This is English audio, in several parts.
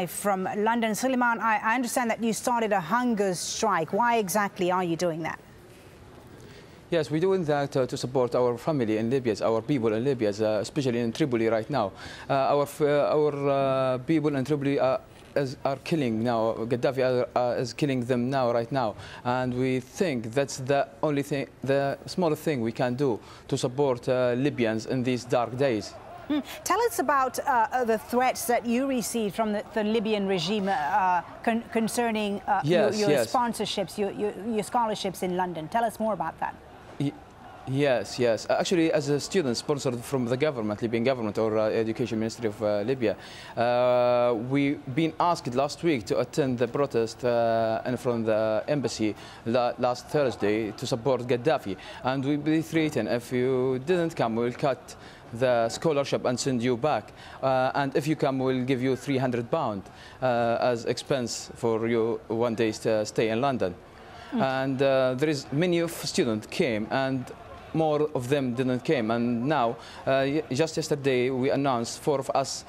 From London. Suleiman, I understand that you started a hunger strike. Why exactly are you doing that? Yes, we're doing that to support our family in Libya, our people in Libya, especially in Tripoli right now. Our people in Tripoli are killing now. Gaddafi is killing them now, right now. And we think that's the only thing, the smallest thing we can do to support Libyans in these dark days. Tell us about the threats that you received from the Libyan regime concerning your sponsorships, your scholarships in London. Tell us more about that. Yes. Actually, as a student sponsored from the government, Libyan government or Education Ministry of Libya, we've been asked last week to attend the protest in front of the embassy last Thursday to support Gaddafi. And we be threatened, if you didn't come, we'll cut the scholarship and send you back. And if you come, we'll give you £300 as expense for your 1 day's stay in London. And there is many of students came, and more of them didn't came. And now, just yesterday, we announced 4 of us,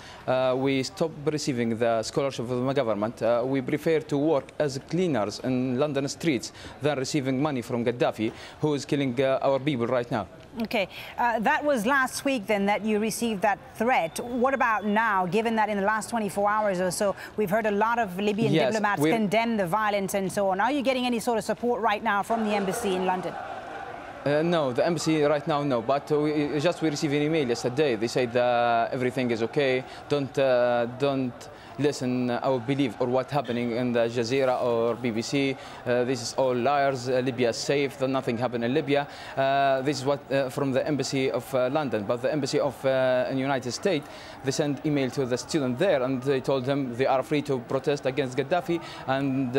we stopped receiving the scholarship from the government. We prefer to work as cleaners in London streets than receiving money from Gaddafi, who is killing our people right now. Okay, that was last week then that you received that threat. What about now, given that in the last 24 hours or so, we've heard a lot of Libyan diplomats condemn the violence and so on. Are you getting any sort of support right now from the embassy in London? No, the embassy right now, no. But we received an email yesterday. They said everything is okay. Don't listen or believe or what's happening in the AlJazeera or BBC. This is all liars. Libya is safe. Nothing happened in Libya. This is what from the embassy of London. But the embassy of in the United States, they sent email to the student there, and they told them they are free to protest against Gaddafi, and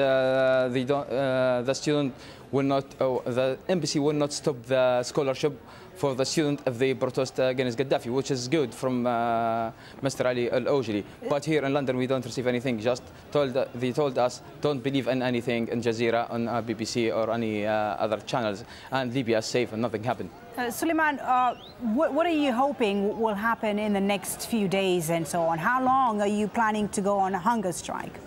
they don't. The student will not. The embassy will not stop the scholarship for the student if they protest against Gaddafi, which is good from Mr. Ali AlJazeera. But here in London, we don't receive anything. They told us don't believe in anything in Jazeera, on BBC or any other channels, and Libya is safe and nothing happened. Suleiman, what are you hoping will happen in the next few days and so on? How long are you planning to go on a hunger strike?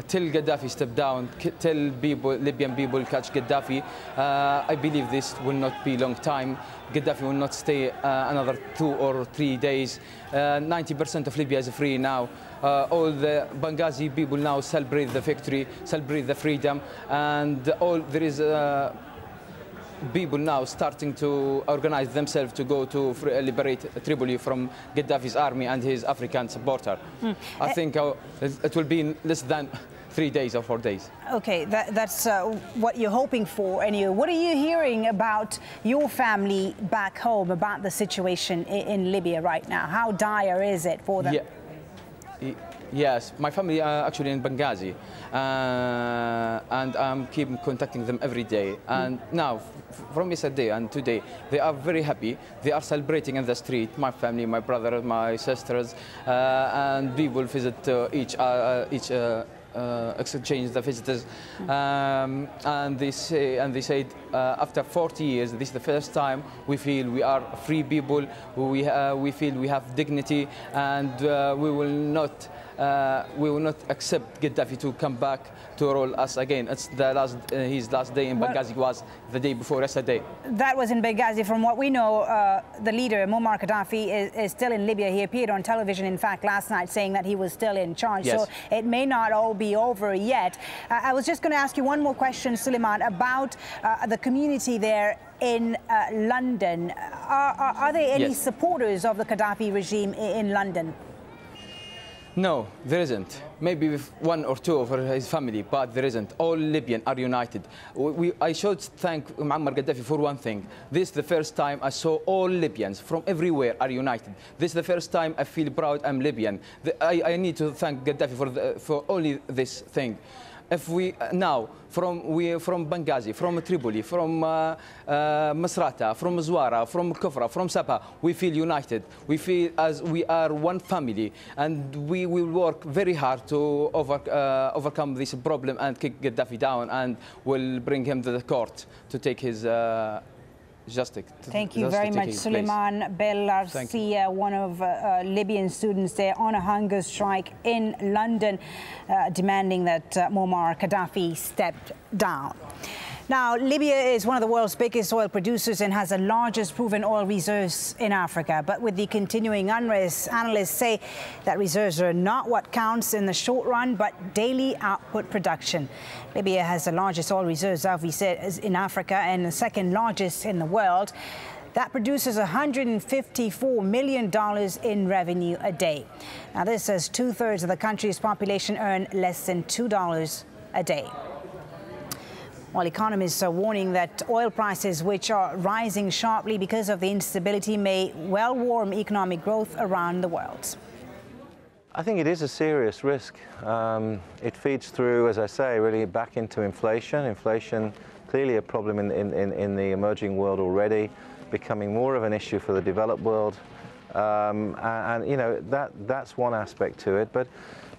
Till Gaddafi step down, till Libyan people catch Gaddafi. I believe this will not be long time. Gaddafi will not stay another 2 or 3 days. 90% of Libya is free now. All the Benghazi people now celebrate the victory, celebrate the freedom, and there is people now starting to organize themselves to go to liberate Tripoli from Gaddafi's army and his African supporter. I think it will be in less than 3 days or 4 days. Okay, that's what you're hoping for anyway. What are you hearing about your family back home, about the situation in Libya right now? How dire is it for them? Yes, my family are actually in Benghazi, and I'm keep contacting them every day. And now, from yesterday and today, they are very happy. They are celebrating in the street. My family, my brother, my sisters, and people visit each exchange the visitors, and they said after 40 years, this is the first time we feel we are free people. We feel we have dignity, and we will not accept Gaddafi to come back to rule us again. It's his last day in Benghazi was the day before yesterday. That was in Benghazi. From what we know, the leader, Muammar Gaddafi, is still in Libya. He appeared on television, in fact, last night, saying that he was still in charge. Yes. So it may not all be over yet. I was just going to ask you one more question, Suleiman, about the community there in London. Are there any supporters of the Gaddafi regime in London? No, there isn't. Maybe with 1 or 2 of his family, but there isn't. All Libyans are united. I should thank Muammar Gaddafi for one thing. This is the first time I saw all Libyans from everywhere are united. This is the first time I feel proud I'm Libyan. I need to thank Gaddafi for only this thing. If we now from Benghazi, from Tripoli, from Misrata, from Zawara, from Kufra, from Sapa, we feel united. We feel as we are one family, and we will work very hard to overcome this problem and kick Gaddafi down, and will bring him to the court to take his Thank you very much, Suleiman Bellarcia, one of Libyan students there on a hunger strike in London, demanding that Muammar Gaddafi stepped down. Now, Libya is one of the world's biggest oil producers and has the largest proven oil reserves in Africa. But with the continuing unrest, analysts say that reserves are not what counts in the short run, but daily output production. Libya has the largest oil reserves, as we said, in Africa and the second largest in the world. That produces $154 million in revenue a day. Now, this says 2/3 of the country's population earn less than $2 a day. While economists are warning that oil prices, which are rising sharply because of the instability, may well warm economic growth around the world. I think it is a serious risk. It feeds through, as I say, really back into inflation. Inflation, clearly a problem in the emerging world already, becoming more of an issue for the developed world. And you know, that's one aspect to it. But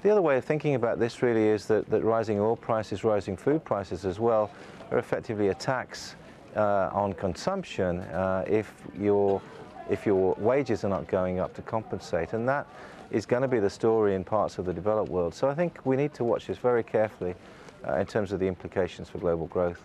the other way of thinking about this really is that rising oil prices, rising food prices as well, are effectively a tax on consumption if your wages are not going up to compensate. And that is going to be the story in parts of the developed world. So I think we need to watch this very carefully in terms of the implications for global growth.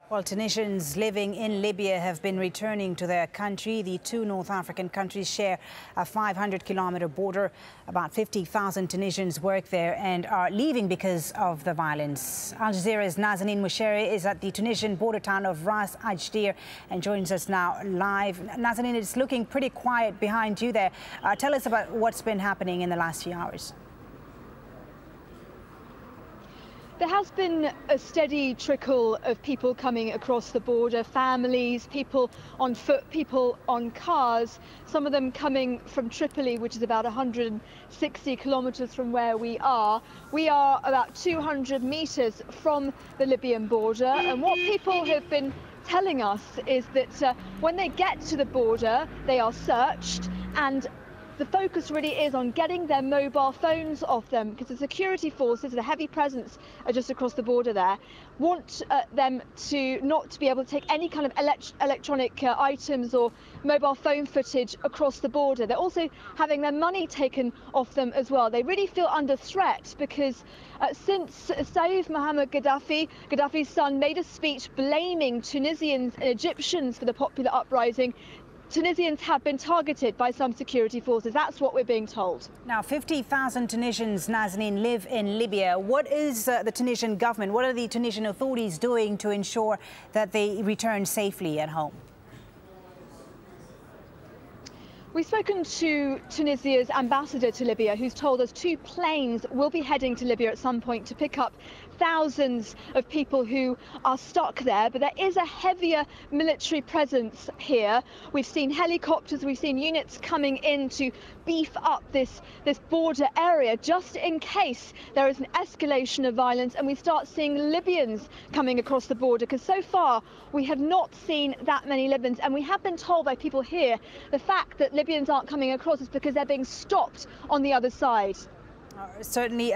Well, Tunisians living in Libya have been returning to their country. The two North African countries share a 500-kilometer border. About 50,000 Tunisians work there and are leaving because of the violence. AlJazeera's Nazanin Mousheri is at the Tunisian border town of Ras Ajdir and joins us now live. Nazanin, it's looking pretty quiet behind you there. Tell us about what's been happening in the last few hours. There has been a steady trickle of people coming across the border, families, people on foot, people on cars, some of them coming from Tripoli, which is about 160 kilometers from where we are. We are about 200 meters from the Libyan border, and what people have been telling us is that when they get to the border, they are searched, and the focus really is on getting their mobile phones off them, because the security forces, the heavy presence just across the border there, want them to not be able to take any kind of electronic items or mobile phone footage across the border. They're also having their money taken off them as well. They really feel under threat because since Saif Mohammed Gaddafi's son, made a speech blaming Tunisians and Egyptians for the popular uprising, Tunisians have been targeted by some security forces. That's what we're being told. Now, 50,000 Tunisians, Nazanin, live in Libya. What is the Tunisian government, what are the Tunisian authorities doing to ensure that they return safely at home? We've spoken to Tunisia's ambassador to Libya, who's told us 2 planes will be heading to Libya at some point to pick up thousands of people who are stuck there. But there is a heavier military presence here. We've seen helicopters, we've seen units coming in to beef up this border area just in case there is an escalation of violence and we start seeing Libyans coming across the border, because so far we have not seen that many Libyans. And we have been told by people here the fact that Libyans aren't coming across is because they're being stopped on the other side. Certainly,